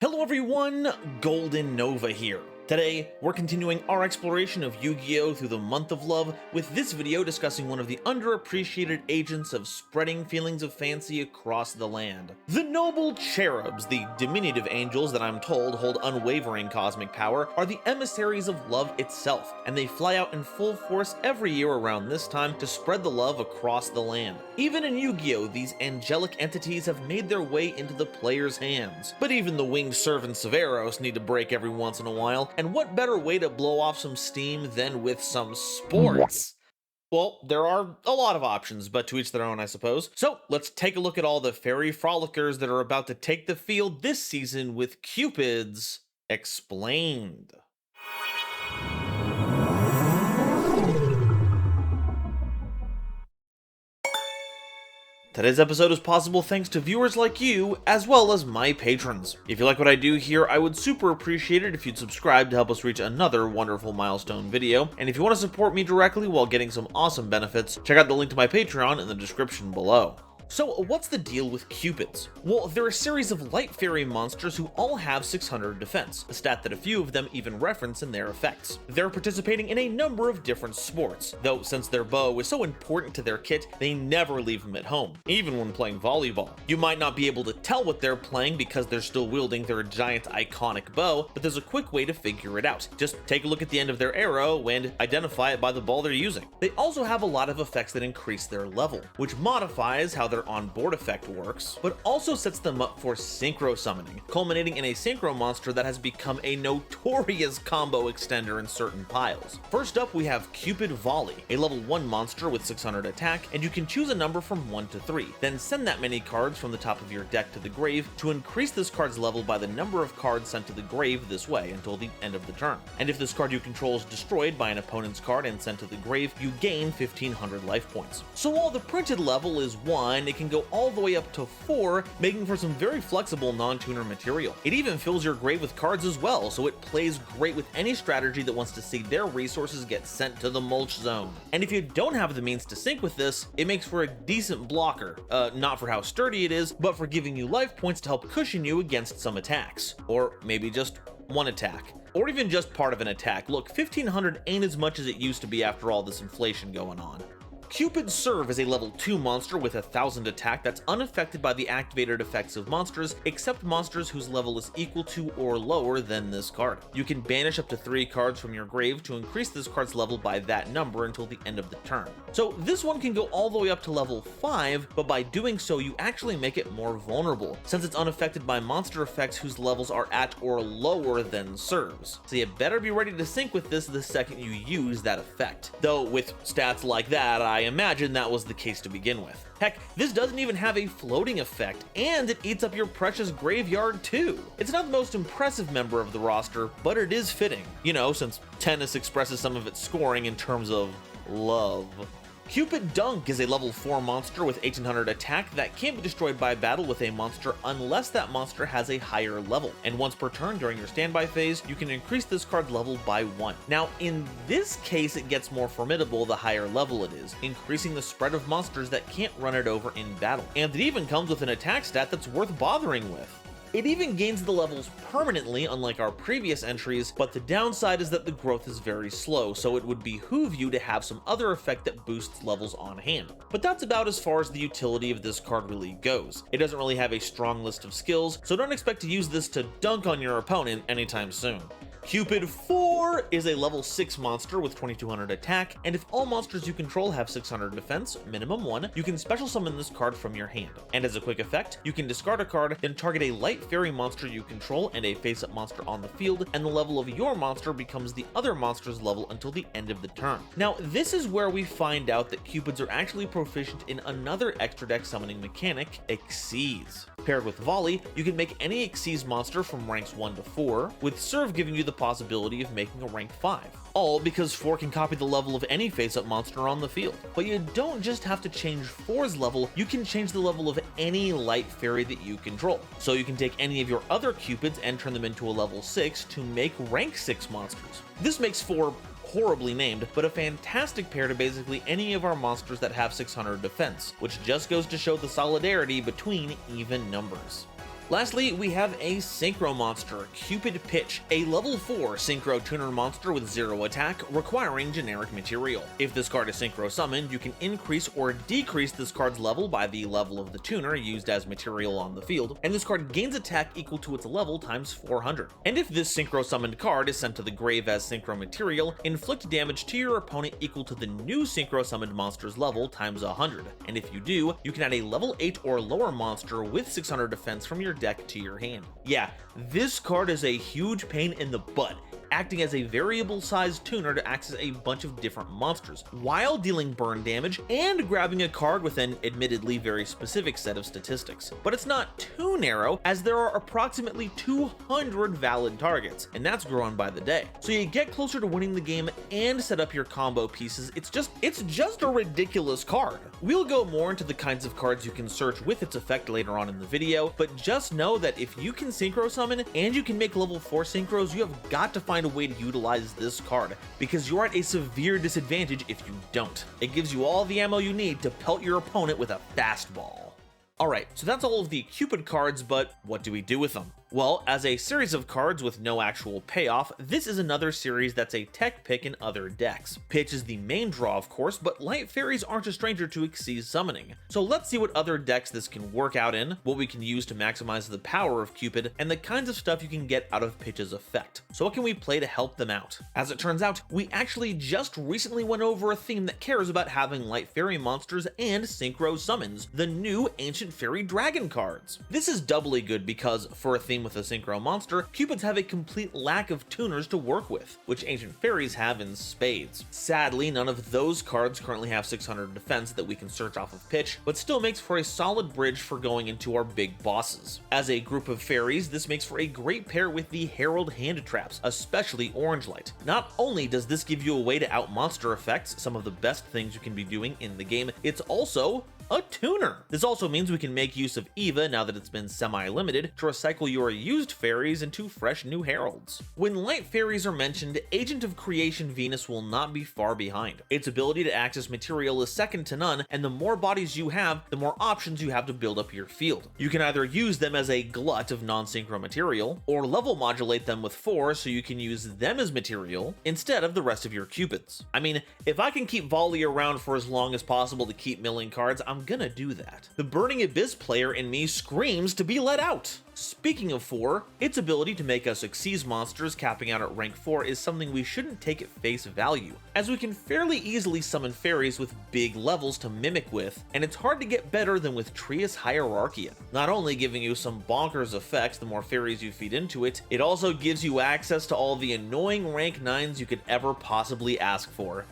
Hello everyone, GoldenNova here. Today, we're continuing our exploration of Yu-Gi-Oh! Through the month of love, with this video discussing one of the underappreciated agents of spreading feelings of fancy across the land. The noble cherubs, the diminutive angels that I'm told hold unwavering cosmic power, are the emissaries of love itself, and they fly out in full force every year around this time to spread the love across the land. Even in Yu-Gi-Oh! These angelic entities have made their way into the player's hands. But even the winged servants of Eros need to break every once in a while, and what better way to blow off some steam than with some sports? Well, there are a lot of options, but to each their own, I suppose. So let's take a look at all the fairy frolickers that are about to take the field this season with Cupid's Explained. Today's episode is possible thanks to viewers like you, as well as my patrons. If you like what I do here, I would super appreciate it if you'd subscribe to help us reach another wonderful milestone video. And if you want to support me directly while getting some awesome benefits, check out the link to my Patreon in the description below. So what's the deal with Cupids? Well, they're a series of light fairy monsters who all have 600 defense, a stat that a few of them even reference in their effects. They're participating in a number of different sports, though since their bow is so important to their kit, they never leave them at home, even when playing volleyball. You might not be able to tell what they're playing because they're still wielding their giant iconic bow, but there's a quick way to figure it out. Just take a look at the end of their arrow and identify it by the ball they're using. They also have a lot of effects that increase their level, which modifies how their on-board effect works, but also sets them up for synchro summoning, culminating in a synchro monster that has become a notorious combo extender in certain piles. First up, we have Cupid Volley, a level 1 monster with 600 attack, and you can choose a number from 1 to 3. Then send that many cards from the top of your deck to the grave to increase this card's level by the number of cards sent to the grave this way until the end of the turn. And if this card you control is destroyed by an opponent's card and sent to the grave, you gain 1500 life points. So while the printed level is 1, it can go all the way up to 4, making for some very flexible non-tuner material. It even fills your grave with cards as well, so it plays great with any strategy that wants to see their resources get sent to the mulch zone. And if you don't have the means to sync with this, it makes for a decent blocker, not for how sturdy it is, but for giving you life points to help cushion you against some attacks, or maybe just one attack, or even just part of an attack. Look, 1500 ain't as much as it used to be after all this inflation going on. Cupid Serve is a level 2 monster with 1000 attack that's unaffected by the activated effects of monsters, except monsters whose level is equal to or lower than this card. You can banish up to 3 cards from your grave to increase this card's level by that number until the end of the turn. So this one can go all the way up to level 5, but by doing so you actually make it more vulnerable, since it's unaffected by monster effects whose levels are at or lower than Serve's. So you better be ready to sync with this the second you use that effect. Though with stats like that, I imagine that was the case to begin with. Heck, this doesn't even have a floating effect, and it eats up your precious graveyard too. It's not the most impressive member of the roster, but it is fitting, you know, since tennis expresses some of its scoring in terms of love. Cupid Dunk is a level 4 monster with 1800 attack that can't be destroyed by battle with a monster unless that monster has a higher level, and once per turn during your standby phase, you can increase this card's level by 1. Now, in this case, it gets more formidable the higher level it is, increasing the spread of monsters that can't run it over in battle. And it even comes with an attack stat that's worth bothering with. It even gains the levels permanently, unlike our previous entries, but the downside is that the growth is very slow, so it would behoove you to have some other effect that boosts levels on hand. But that's about as far as the utility of this card really goes. It doesn't really have a strong list of skills, so don't expect to use this to dunk on your opponent anytime soon. Cupid 4 is a level 6 monster with 2200 attack, and if all monsters you control have 600 defense, minimum 1, you can special summon this card from your hand. And as a quick effect, you can discard a card, then target a light fairy monster you control and a face-up monster on the field, and the level of your monster becomes the other monster's level until the end of the turn. Now, this is where we find out that Cupids are actually proficient in another extra deck summoning mechanic, Xyz. Paired with Volley, you can make any Xyz monster from ranks 1 to 4, with Serve giving you the possibility of making a rank 5. All because 4 can copy the level of any face-up monster on the field. But you don't just have to change 4's level, you can change the level of any light fairy that you control. So you can take any of your other Cupids and turn them into a level 6 to make rank 6 monsters. This makes 4 horribly named, but a fantastic pair to basically any of our monsters that have 600 defense, which just goes to show the solidarity between even numbers. Lastly, we have a synchro monster, Cupid Pitch, a level 4 synchro tuner monster with 0 attack, requiring generic material. If this card is synchro summoned, you can increase or decrease this card's level by the level of the tuner used as material on the field, and this card gains attack equal to its level times 400. And if this synchro summoned card is sent to the grave as synchro material, inflict damage to your opponent equal to the new synchro summoned monster's level times 100. And if you do, you can add a level 8 or lower monster with 600 defense from your deck to your hand. Yeah, this card is a huge pain in the butt, acting as a variable sized tuner to access a bunch of different monsters, while dealing burn damage and grabbing a card with an admittedly very specific set of statistics. But it's not too narrow, as there are approximately 200 valid targets, and that's growing by the day. So you get closer to winning the game and set up your combo pieces. It's just a ridiculous card. We'll go more into the kinds of cards you can search with its effect later on in the video, but just know that if you can synchro summon and you can make level 4 synchros, you have got to find a way to utilize this card, because you're at a severe disadvantage if you don't. It gives you all the ammo you need to pelt your opponent with a fastball. Alright, so that's all of the Cupid cards, but what do we do with them? Well, as a series of cards with no actual payoff, this is another series that's a tech pick in other decks. Pitch is the main draw, of course, but Light Fairies aren't a stranger to Xyz summoning. So let's see what other decks this can work out in, what we can use to maximize the power of Cupid, and the kinds of stuff you can get out of Pitch's effect. So what can we play to help them out? As it turns out, we actually just recently went over a theme that cares about having Light Fairy monsters and synchro summons, the new Ancient Fairy Dragon cards. This is doubly good because, for a theme with a synchro monster, Cupids have a complete lack of tuners to work with, which Ancient Fairies have in spades. Sadly, none of those cards currently have 600 defense that we can search off of Pitch, but still makes for a solid bridge for going into our big bosses. As a group of fairies, this makes for a great pair with the Herald hand traps, especially Orange Light. Not only does this give you a way to out-monster effects, some of the best things you can be doing in the game, it's also a tuner. This also means we can make use of Eva, now that it's been semi-limited, to recycle your used fairies into fresh new heralds. When Light Fairies are mentioned, Agent of Creation Venus will not be far behind. Its ability to access material is second to none, and the more bodies you have, the more options you have to build up your field. You can either use them as a glut of non-synchro material, or level modulate them with 4 so you can use them as material instead of the rest of your Cupids. I mean, if I can keep Volley around for as long as possible to keep milling cards, I'm gonna do that. The Burning Abyss player in me screams to be let out. Speaking of 4, its ability to make us Xyz monsters capping out at rank 4 is something we shouldn't take at face value, as we can fairly easily summon fairies with big levels to mimic with, and it's hard to get better than with Trias Hierarchia. Not only giving you some bonkers effects the more fairies you feed into it, it also gives you access to all the annoying rank 9s you could ever possibly ask for.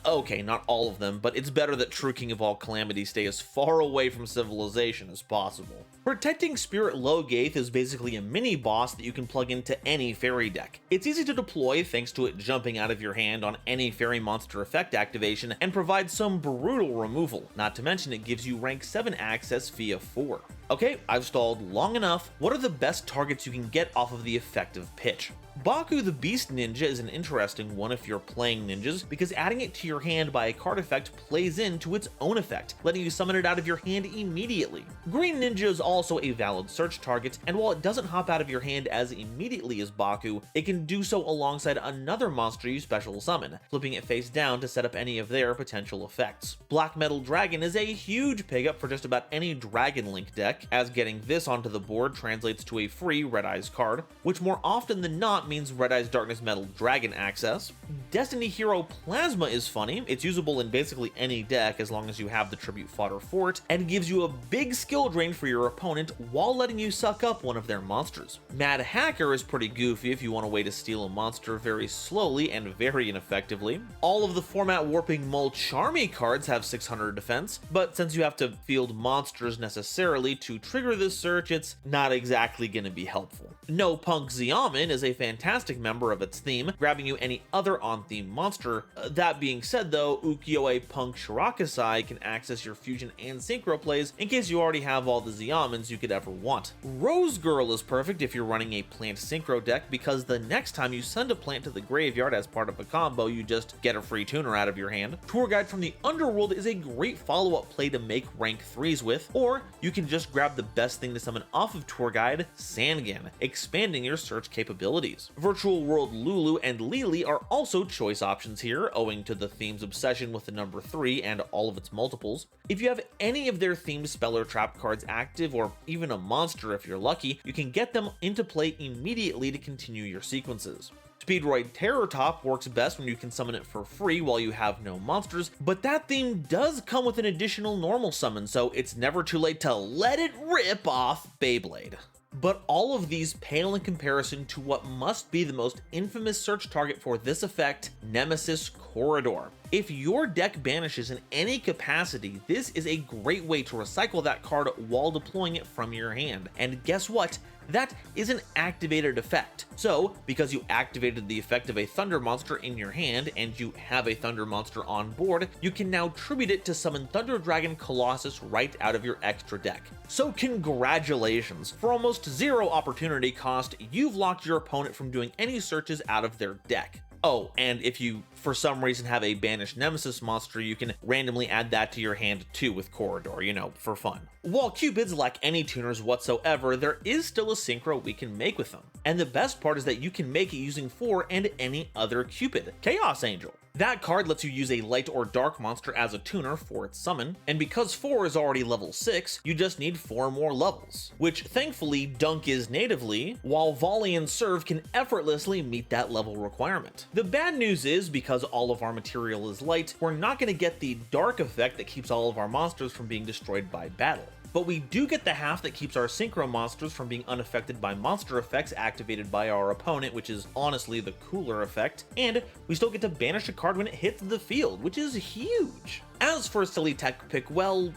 Okay, not all of them, but it's better that True King of all Calamity stay as far away from civilization as possible. Protecting Spirit Logath is basically a mini-boss that you can plug into any fairy deck. It's easy to deploy thanks to it jumping out of your hand on any fairy monster effect activation and provides some brutal removal, not to mention it gives you rank 7 access via 4. Okay, I've stalled long enough. What are the best targets you can get off of the effective Pitch? Baku the Beast Ninja is an interesting one if you're playing ninjas, because adding it to your hand by a card effect plays into its own effect, letting you summon it out of your hand immediately. Green Ninja is also a valid search target, and while it doesn't hop out of your hand as immediately as Baku, it can do so alongside another monster you special summon, flipping it face down to set up any of their potential effects. Black Metal Dragon is a huge pickup for just about any Dragon Link deck, as getting this onto the board translates to a free Red Eyes card, which more often than not means Red Eyes Darkness Metal Dragon access. Destiny Hero Plasma is funny. It's usable in basically any deck as long as you have the tribute fodder for it, and gives you a big skill drain for your opponent while letting you suck up one of their monsters. Mad Hacker is pretty goofy if you want a way to steal a monster very slowly and very ineffectively. All of the format warping Mulcharmy cards have 600 defense, but since you have to field monsters necessarily to trigger this search, it's not exactly going to be helpful. No Punk Xiamen is a fantastic member of its theme, grabbing you any other on-theme monster. That being said though, Ukiyo-e Punk Shirakasai can access your fusion and synchro plays in case you already have all the Xiamens you could ever want. Rose Girl is perfect if you're running a plant synchro deck, because the next time you send a plant to the graveyard as part of a combo, you just get a free tuner out of your hand. Tour Guide from the Underworld is a great follow-up play to make rank 3s with, or you can just grab the best thing to summon off of Tour Guide, Sangan, expanding your search capabilities. Virtual World Lulu and Lily are also choice options here, owing to the theme's obsession with the number 3 and all of its multiples. If you have any of their themed spell or trap cards active, or even a monster if you're lucky, you can get them into play immediately to continue your sequences. Speedroid Terror Top works best when you can summon it for free while you have no monsters, but that theme does come with an additional normal summon, so it's never too late to let it rip off Beyblade. But all of these pale in comparison to what must be the most infamous search target for this effect, Nemesis Corridor. If your deck banishes in any capacity, this is a great way to recycle that card while deploying it from your hand. And guess what? That is an activated effect. So, because you activated the effect of a Thunder monster in your hand, and you have a Thunder monster on board, you can now tribute it to summon Thunder Dragon Colossus right out of your extra deck. So congratulations! For almost zero opportunity cost, you've locked your opponent from doing any searches out of their deck. Oh, and if you, for some reason, have a banished Nemesis monster, you can randomly add that to your hand too with Corridor, you know, for fun. While Cupids lack any tuners whatsoever, there is still a synchro we can make with them. And the best part is that you can make it using 4 and any other Cupid, Chaos Angel. That card lets you use a light or dark monster as a tuner for its summon, and because 4 is already level 6, you just need 4 more levels, which thankfully Dunk is natively, while Volley and Serve can effortlessly meet that level requirement. The bad news is, because all of our material is light, we're not going to get the dark effect that keeps all of our monsters from being destroyed by battle. But we do get the half that keeps our synchro monsters from being unaffected by monster effects activated by our opponent, which is honestly the cooler effect, and we still get to banish a card when it hits the field, which is huge. As for a silly tech pick, well,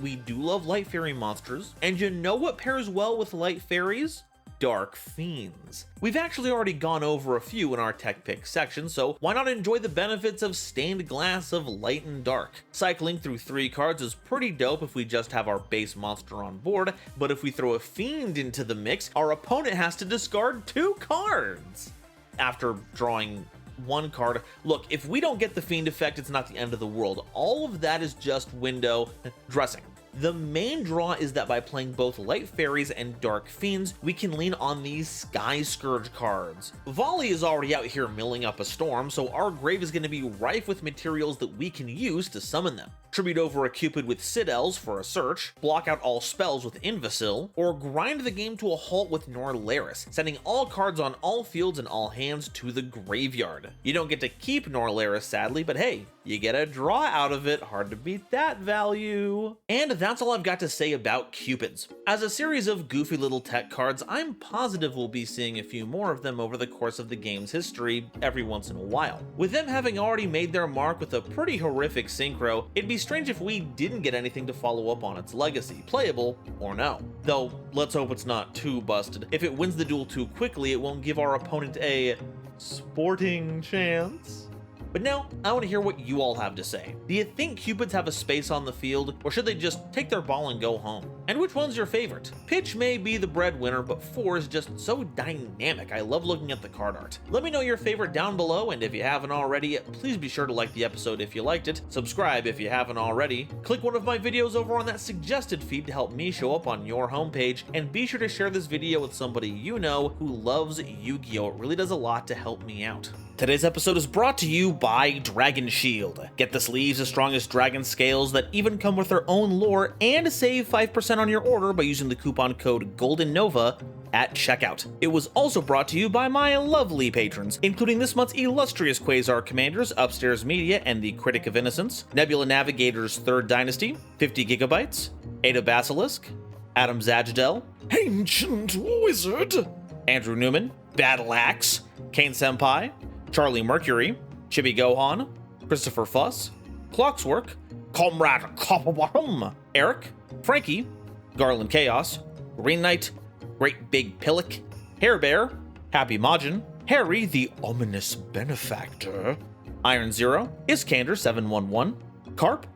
we do love Light Fairy monsters, and you know what pairs well with Light Fairies? Dark Fiends. We've actually already gone over a few in our tech pick section, so why not enjoy the benefits of Stained Glass of Light and Dark? Cycling through 3 cards is pretty dope if we just have our base monster on board, but if we throw a Fiend into the mix, our opponent has to discard 2 cards after drawing 1 card. Look, if we don't get the Fiend effect, it's not the end of the world. All of that is just window dressing. The main draw is that by playing both Light Fairies and Dark Fiends, we can lean on these Sky Scourge cards. Volley is already out here milling up a storm, so our grave is going to be rife with materials that we can use to summon them. Tribute over a Cupid with Citadels for a search, block out all spells with Invisil, or grind the game to a halt with Norlaris, sending all cards on all fields and all hands to the graveyard. You don't get to keep Norlaris sadly, but hey, you get a draw out of it, hard to beat that value. And that's all I've got to say about Cupids. As a series of goofy little tech cards, I'm positive we'll be seeing a few more of them over the course of the game's history every once in a while. With them having already made their mark with a pretty horrific synchro, it'd be strange if we didn't get anything to follow up on its legacy, playable or no. Though, let's hope it's not too busted. If it wins the duel too quickly, it won't give our opponent a sporting chance. But now, I want to hear what you all have to say. Do you think Cupids have a space on the field, or should they just take their ball and go home? And which one's your favorite? Pitch may be the breadwinner, but 4 is just so dynamic. I love looking at the card art. Let me know your favorite down below, and if you haven't already, please be sure to like the episode if you liked it, subscribe if you haven't already, click one of my videos over on that suggested feed to help me show up on your homepage, and be sure to share this video with somebody you know who loves Yu-Gi-Oh! It really does a lot to help me out. Today's episode is brought to you by Dragon Shield. Get the sleeves as strong as dragon scales that even come with their own lore, and save 5% on your order by using the coupon code GoldenNova at checkout. It was also brought to you by my lovely patrons, including this month's illustrious Quasar Commanders, Upstairs Media, and the Critic of Innocence, Nebula Navigator's 3rd Dynasty, 50 Gigabytes, Ada Basilisk, Adam Zajdel, Ancient Wizard, Andrew Newman, Battle Axe, Kane Senpai, Charlie Mercury, Chibi Gohan, Christopher Fuss, Clockswork, Comrade Copperbottom, Eric, Frankie, Garland Chaos, Green Knight, Great Big Pillock, Hair Bear, Happy Majin, Harry the Ominous Benefactor, Iron Zero, Iskander 711, Carp,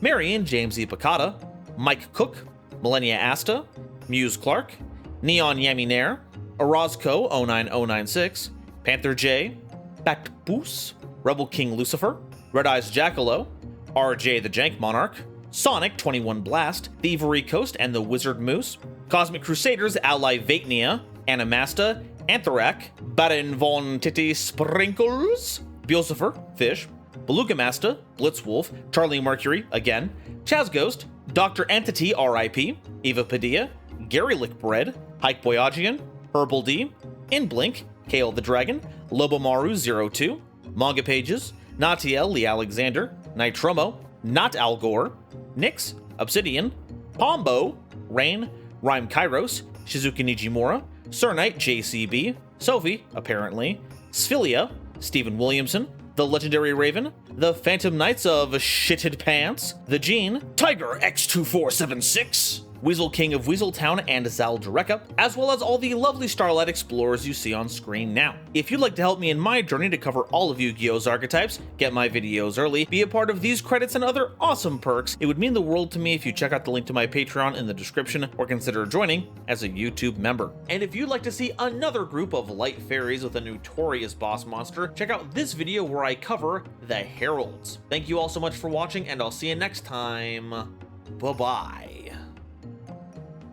Marion James E. Picata, Mike Cook, Millennia Asta, Muse Clark, Neon Yami Nair, Orozco 09096, Panther J, Bactboos, Rebel King Lucifer, Red Eyes Jackalow, RJ the Jank Monarch, Sonic 21 Blast, Thievery Coast and the Wizard Moose, Cosmic Crusaders Ally Vatnia, Animasta, Anthrak, Baden von Titty Sprinkles, Beelzebub, Fish, Beluga Master, Blitzwolf, Charlie Mercury, again, Chaz Ghost, Dr. Entity RIP, Eva Padilla, Gary Lickbread, Hike Boyagian, Herbal D, Inblink, Kale the Dragon, Lobomaru02, Manga Pages, Natiel Lee Alexander, Nitromo, Not Al Gore, Nyx, Obsidian, Pombo, Rain, Rhyme Kairos, Shizuka Nijimura, Surnite JCB, Sophie, apparently, Sphilia, Stephen Williamson, The Legendary Raven, The Phantom Knights of Shitted Pants, The Gene, Tiger X2476, Weasel King of Weaseltown and Zaldareka, as well as all the lovely Starlight Explorers you see on screen now. If you'd like to help me in my journey to cover all of Yu-Gi-Oh's archetypes, get my videos early, be a part of these credits and other awesome perks, it would mean the world to me if you check out the link to my Patreon in the description or consider joining as a YouTube member. And if you'd like to see another group of light fairies with a notorious boss monster, check out this video where I cover the Heralds. Thank you all so much for watching, and I'll see you next time. Bye-bye.